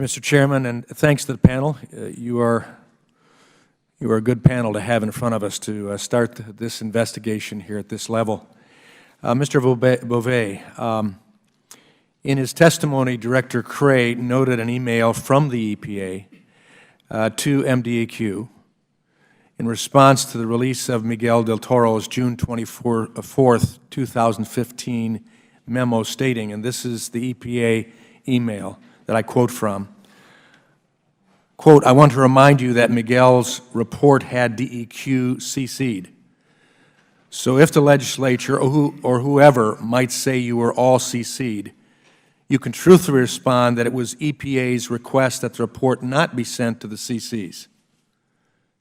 Mr. Chairman, and thanks to the panel. You are a good panel to have in front of us to start this investigation here at this level. Mr. Beauvais, in his testimony, Director Cray noted an email from the EPA to MDEQ in response to the release of Miguel del Toro's June 24th, 2015 memo stating, and this is the EPA email that I quote from, quote, "I want to remind you that Miguel's report had DEQ CC'd. So if the legislature or whoever might say you were all CC'd, you can truthfully respond that it was EPA's request that the report not be sent to the CCs.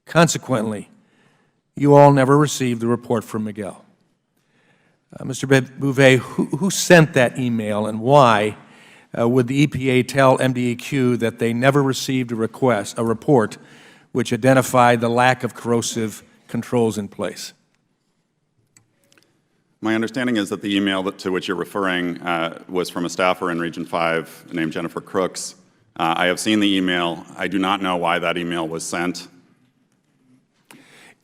Consequently, you all never received the report from Miguel." Mr. Beauvais, who sent that email and why would the EPA tell MDEQ that they never received a report which identified the lack of corrosive controls in place? My understanding is that the email to which you're referring was from a staffer in Region 5 named Jennifer Crooks. I have seen the email. I do not know why that email was sent.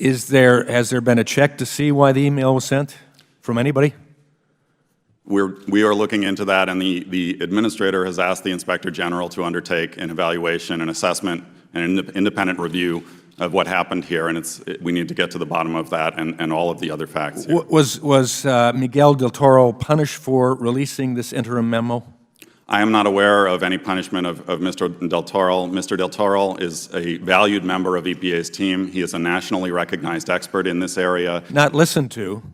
Has there been a check to see why the email was sent from anybody? We are looking into that, and the administrator has asked the Inspector General to undertake an evaluation, an assessment, and an independent review of what happened here, and we need to get to the bottom of that and all of the other facts here. Was Miguel del Toro punished for releasing this interim memo? I am not aware of any punishment of Mr. del Toro. Mr. del Toro is a valued member of EPA's team. He is a nationally recognized expert in this area. Not listened to.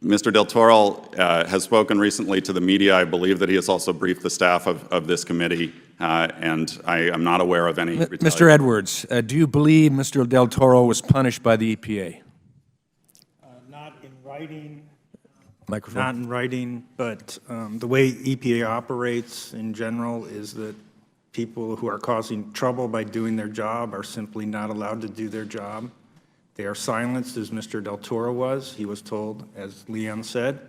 Mr. del Toro has spoken recently to the media. I believe that he has also briefed the staff of this committee, and I am not aware of any retaliation. Mr. Edwards, do you believe Mr. del Toro was punished by the EPA? Not in writing. Microphone. Not in writing, but the way EPA operates in general is that people who are causing trouble by doing their job are simply not allowed to do their job. They are silenced, as Mr. del Toro was. He was told, as Leanne said,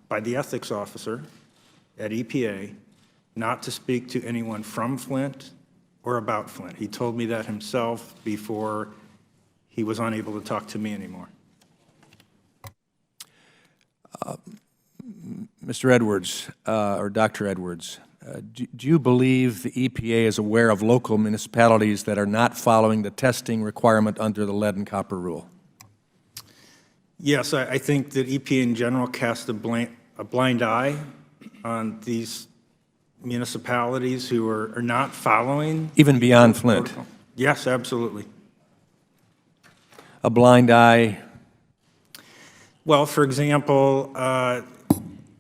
by the ethics officer at EPA not to speak to anyone from Flint or about Flint. He told me that himself before he was unable to talk to me anymore. Mr. Edwards, or Dr. Edwards, do you believe the EPA is aware of local municipalities that are not following the testing requirement under the lead and copper rule? Yes, I think that EPA in general casts a blind eye on these municipalities who are not following. Even beyond Flint? Protocol. Yes, absolutely. A blind eye? Well, for example,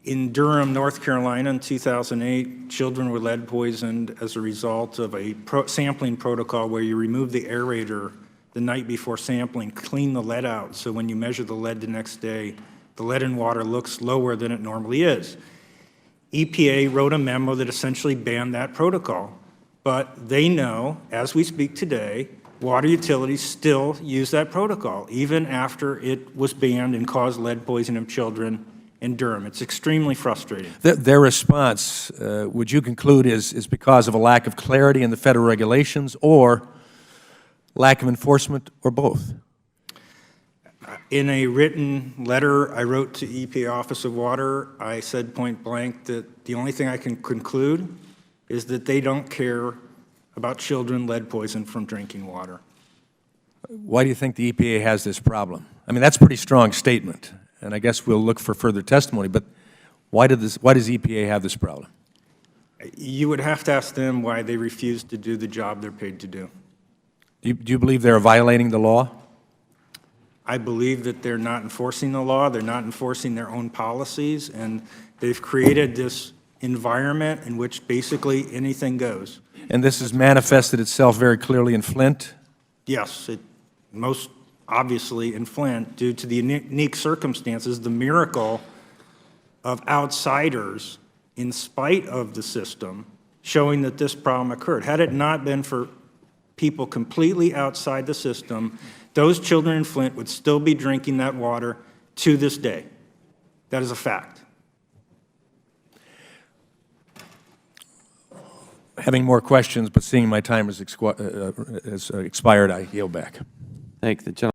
in Durham, North Carolina in 2008, children were lead poisoned as a result of a sampling protocol where you remove the aerator the night before sampling, clean the lead out, so when you measure the lead the next day, the lead in water looks lower than it normally is. EPA wrote a memo that essentially banned that protocol, but they know, as we speak today, water utilities still use that protocol, even after it was banned and caused lead poisoning of children in Durham. It's extremely frustrating. Their response, would you conclude, is because of a lack of clarity in the federal regulations or lack of enforcement, or both? In a written letter I wrote to EPA Office of Water, I said point blank that the only thing I can conclude is that they don't care about children lead poisoned from drinking water. Why do you think the EPA has this problem? I mean, that's a pretty strong statement, and I guess we'll look for further testimony, but why does EPA have this problem? You would have to ask them why they refuse to do the job they're paid to do. Do you believe they're violating the law? I believe that they're not enforcing the law, they're not enforcing their own policies, and they've created this environment in which basically anything goes. And this has manifested itself very clearly in Flint? Yes, most obviously in Flint, due to the unique circumstances, the miracle of outsiders, in spite of the system, showing that this problem occurred. Had it not been for people completely outside the system, those children in Flint would still be drinking that water to this day. That is a fact. having more questions, but seeing my time has expired, I yield back. Thank the gentleman.